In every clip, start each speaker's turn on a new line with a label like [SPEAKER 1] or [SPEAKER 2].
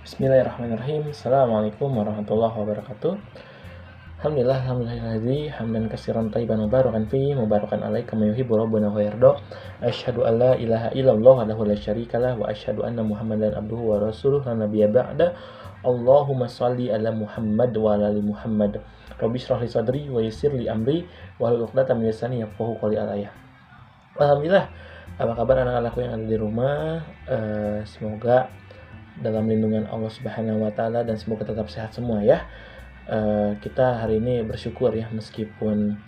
[SPEAKER 1] Bismillahirrahmanirrahim. Assalamualaikum warahmatullahi wabarakatuh. Alhamdulillahilladzi hamdan katsiran thayyiban mubarakan fi mubarakan alaihi kama yuhibbu rabbuna wa yarda. Asyhadu an la ilaha illallah wahdahu la syarikalah wa asyhadu anna Muhammadan abduhu wa rasuluhu la nabiyya ba'da. Allahumma shalli ala Muhammad wa ala ali Muhammad. Rabbi shrah li sadri wa yassir li amri wa hlul 'uqdatam min lisani yafqahu qawli alaihi. Alhamdulillah. Apa kabar anak-anakku yang ada di rumah? Semoga dalam lindungan Allah Subhanahu wa taala dan semoga tetap sehat semua ya. Kita hari ini bersyukur ya, meskipun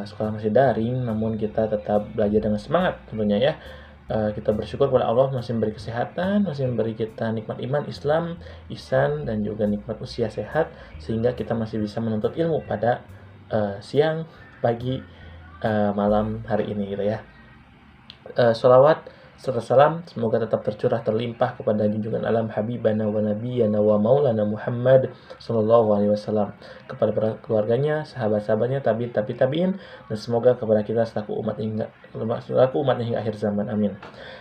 [SPEAKER 1] sekolah masih daring, namun kita tetap belajar dengan semangat tentunya ya. Kita bersyukur kepada Allah masih memberi kesehatan, masih memberi kita nikmat iman, Islam, ihsan, dan juga nikmat usia sehat, sehingga kita masih bisa menuntut ilmu pada siang, pagi, malam hari ini gitu ya. Sholawat serta salam semoga tetap tercurah terlimpah kepada junjungan alam habibana wa nabiyana wa maulana Muhammad sallallahu alaihi wasallam, kepada para keluarganya, sahabat-sahabatnya, tabi'in, dan semoga kepada kita selaku umatnya hingga akhir zaman. Amin.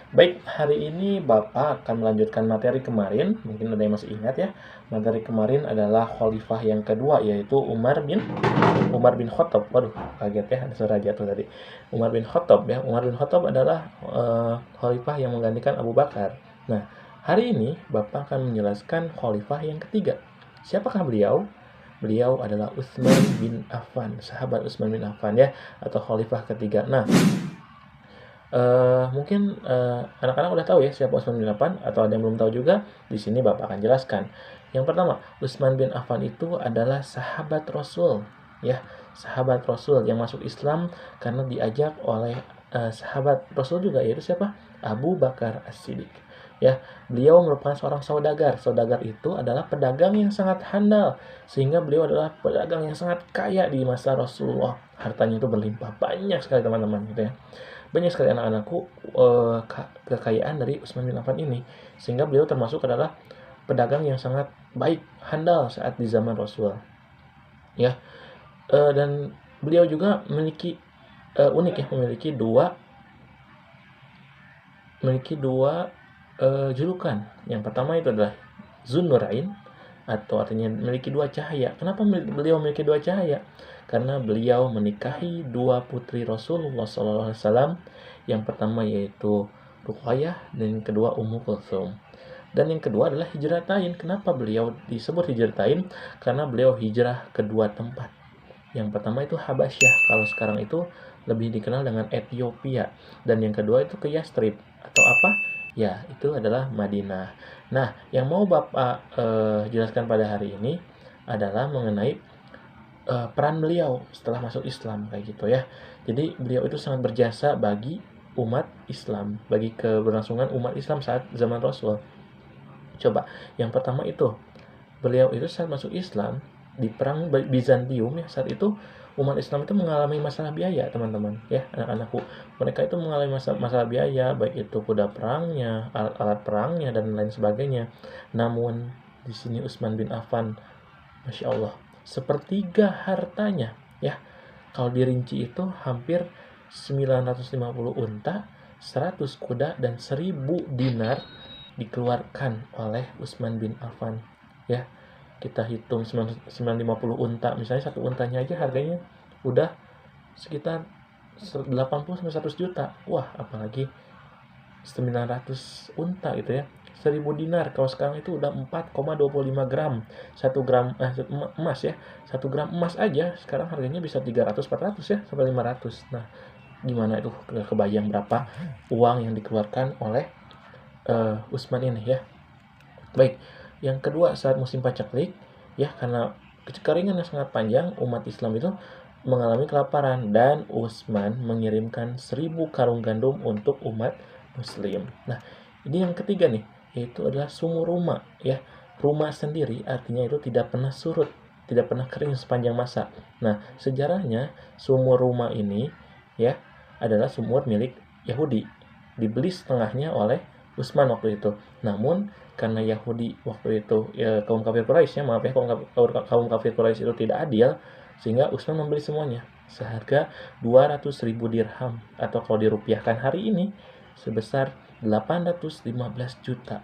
[SPEAKER 1] Baik, hari ini Bapak akan melanjutkan materi kemarin. Mungkin ada yang masih ingat ya. Materi kemarin adalah khalifah yang kedua, yaitu Umar bin Khattab. Waduh, kaget ya, ada suara jatuh tadi. Umar bin Khattab ya. Umar bin Khattab adalah khalifah yang menggantikan Abu Bakar. Nah, hari ini Bapak akan menjelaskan khalifah yang ketiga. Siapakah beliau? Beliau adalah Utsman bin Affan, sahabat Utsman bin Affan ya, atau khalifah ketiga. Nah, mungkin anak-anak udah tahu ya siapa Utsman bin Affan, atau ada yang belum tahu juga. Di sini Bapak akan jelaskan. Yang pertama, Utsman bin Affan itu adalah sahabat Rasul ya, sahabat Rasul yang masuk Islam karena diajak oleh sahabat Rasul juga, yaitu siapa? Abu Bakar As-Siddiq ya. Beliau merupakan seorang saudagar. Saudagar itu adalah pedagang yang sangat handal, sehingga beliau adalah pedagang yang sangat kaya di masa Rasulullah. Hartanya itu berlimpah, banyak sekali teman-teman gitu ya. Banyak sekali anak-anakku kekayaan dari Utsman bin Affan ini, sehingga beliau termasuk adalah pedagang yang sangat baik, handal saat di zaman Rasul ya. Dan beliau juga memiliki unik ya, memiliki dua julukan. Yang pertama itu adalah Zunnurain, atau artinya memiliki dua cahaya. Kenapa beliau memiliki dua cahaya? Karena beliau menikahi dua putri Rasulullah SAW. Yang pertama yaitu Ruqayyah, dan yang kedua Ummu Kulthum. Dan yang kedua adalah hijratain. Kenapa beliau disebut hijratain? Karena beliau hijrah ke dua tempat. Yang pertama itu Habasyah, kalau sekarang itu lebih dikenal dengan Ethiopia. Dan yang kedua itu ke Yastrib, atau apa? Ya, itu adalah Madinah. Nah, yang mau Bapak jelaskan pada hari ini adalah mengenai peran beliau setelah masuk Islam kayak gitu ya. Jadi beliau itu sangat berjasa bagi umat Islam, bagi keberlangsungan umat Islam saat zaman Rasul. Coba, yang pertama itu, beliau itu saat masuk Islam di perang Bizantium ya, saat itu umat Islam itu mengalami masalah biaya teman-teman ya, anak-anakku. Mereka itu mengalami masalah biaya, baik itu kuda perangnya, alat perangnya, dan lain sebagainya. Namun di sini Utsman bin Affan, Masya Allah, sepertiga hartanya ya, kalau dirinci itu hampir 950 unta, 100 kuda, dan 1000 dinar dikeluarkan oleh Utsman bin Affan ya. Kita hitung 950 unta, misalnya satu untanya aja harganya udah sekitar 80 sampai 100 juta. Wah, apalagi 900 unta gitu ya. 1000 dinar kalau sekarang itu udah 4,25 gram. 1 gram emas ya. 1 gram emas aja sekarang harganya bisa 300 400 ya, sampai 500. Nah, gimana itu, kebayang berapa uang yang dikeluarkan oleh Utsman ini ya. Baik, yang kedua, saat musim paceklik ya, karena kekeringan yang sangat panjang, umat Islam itu mengalami kelaparan, dan Utsman mengirimkan 1000 karung gandum untuk umat Muslim. Nah, ini yang ketiga nih, yaitu adalah sumur Ruma ya. Ruma sendiri artinya itu tidak pernah surut, tidak pernah kering sepanjang masa. Nah, sejarahnya sumur Ruma ini ya adalah sumur milik Yahudi, dibeli setengahnya oleh Utsman waktu itu. Namun karena Yahudi waktu itu ya, kaum kafir Quraisy ya, maaf ya, kaum kafir Quraisy itu tidak adil, sehingga Utsman membeli semuanya seharga 200.000 dirham, atau kalau dirupiahkan hari ini sebesar 815 juta.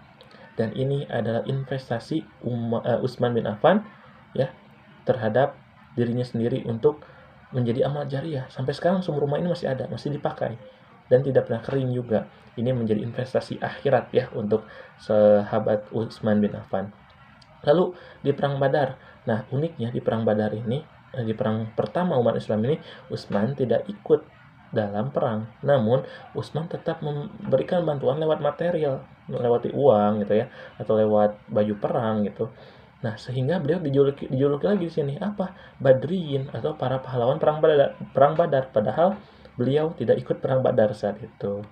[SPEAKER 1] dan ini adalah investasi Utsman bin Affan ya terhadap dirinya sendiri untuk menjadi amal jariah. Sampai sekarang sumur rumah ini masih ada, masih dipakai dan tidak pernah kering juga. Ini menjadi investasi akhirat ya untuk sahabat Utsman bin Affan. Lalu di perang Badar. Nah, uniknya di perang Badar ini, di perang pertama umat Islam ini, Utsman tidak ikut dalam perang. Namun, Utsman tetap memberikan bantuan lewat material, lewat uang gitu ya, atau lewat baju perang gitu. Nah, sehingga beliau dijuluki lagi di sini apa? Badriyin atau para pahlawan perang Badar. Padahal beliau tidak ikut perang Badar saat itu.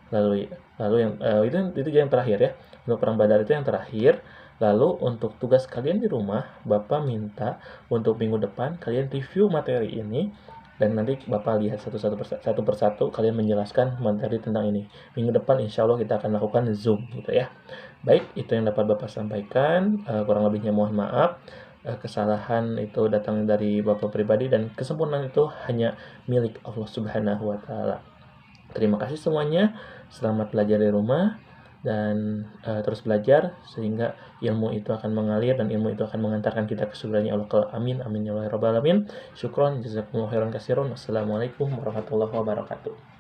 [SPEAKER 1] Lalu yang itu yang terakhir ya. Untuk perang Badar itu yang terakhir. Lalu untuk tugas kalian di rumah, Bapak minta untuk minggu depan kalian review materi ini dan nanti Bapak lihat satu persatu kalian menjelaskan materi tentang ini. Minggu depan insya Allah kita akan lakukan Zoom gitu ya. Baik, itu yang dapat Bapak sampaikan. Kurang lebihnya mohon maaf. Kesalahan itu datang dari Bapak pribadi dan kesempurnaan itu hanya milik Allah Subhanahu wa taala. Terima kasih semuanya. Selamat belajar di rumah dan terus belajar sehingga ilmu itu akan mengalir dan ilmu itu akan mengantarkan kita ke surganya Allah. Amin amin ya rabbal alamin. Syukron jazakumullahu khairan katsiran. Wassalamualaikum warahmatullahi wabarakatuh.